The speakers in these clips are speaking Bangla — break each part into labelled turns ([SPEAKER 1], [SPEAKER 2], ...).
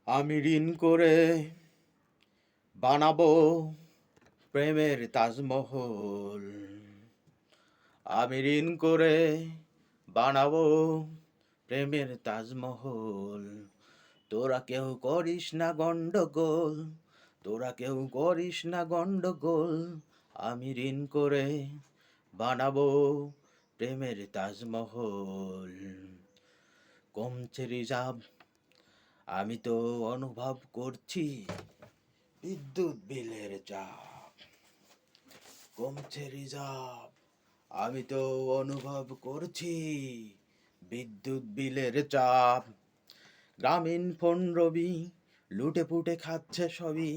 [SPEAKER 1] আমি ঋণ করে বানাবো প্রেমের তাজমহল। আমি ঋণ করে বানাবো প্রেমের তাজমহল। তোরা কেউ করিস না গন্ডগোল, তোরা কেউ করিস না গন্ডগোল। আমি ঋণ করে বানাবো প্রেমের তাজমহল। কমছে রিজার্ভ, আমি তো অনুভব করছি বিদ্যুৎ বিলের চাপ। কমছে রিজার্ভ, আমি তো অনুভব করছি বিদ্যুৎ বিলের চাপ। গ্রামীণ ফোন রবি লুটে পুটে খাচ্ছে সবই,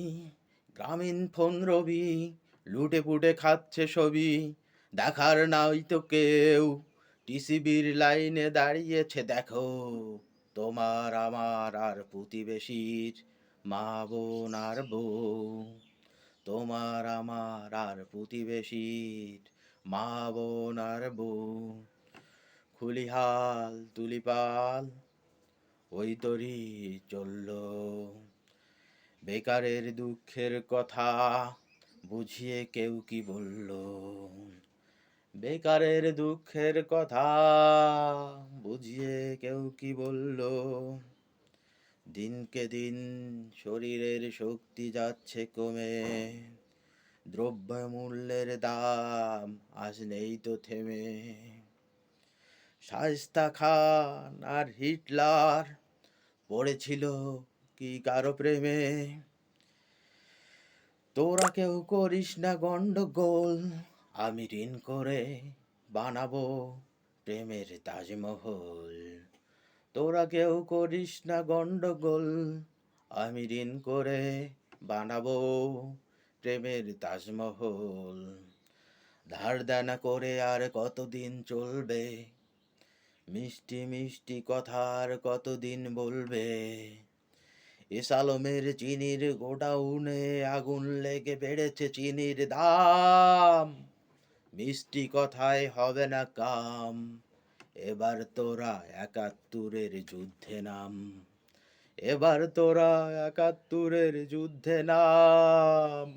[SPEAKER 1] গ্রামীণ ফোন রবি লুটে পুটে খাচ্ছে সবই। দেখার নাই তো কেউ টিসিবির লাইনে দাঁড়িয়েছে দেখো, তোমার আমার আর প্রতিবেশীর মা বোন আর বউ। তোমার আমার আর প্রতিবেশীর মা বোন আর বউ। খুলিহাল তুলিপাল ওই তরি চলল, বেকারের দুঃখের কথা বুঝিয়ে কেউ কি বলল। বেকারের দুঃখের কথা বুঝিয়ে কেউ কি বলল। দিনকে দিন শরীরের শক্তি যাচ্ছে কমে, দ্রব্যমূল্যের দাম আজ নেই তো থেমে। শায়েস্তা খান আর হিটলার পড়েছিল কি কারো প্রেমে। তোরা কেউ করিস না গন্ডগোল, আমি ঋণ করে বানাবো প্রেমের তাজমহল। তোরা কেউ করিস না গন্ডগোল, আমি ঋণ করে বানাবো প্রেমের তাজমহল। ধার দেনা করে আর কতদিন চলবে, মিষ্টি মিষ্টি কথার কতদিন বলবে। এসালমের চিনির গোডাউনে আগুন লেগে বেড়েছে চিনির দাম, মিষ্টি কথায় হবে না কাম। এবার তোরা ৭১-এর যুদ্ধে নাম, এবার তোরা ৭১-এর যুদ্ধে নাম।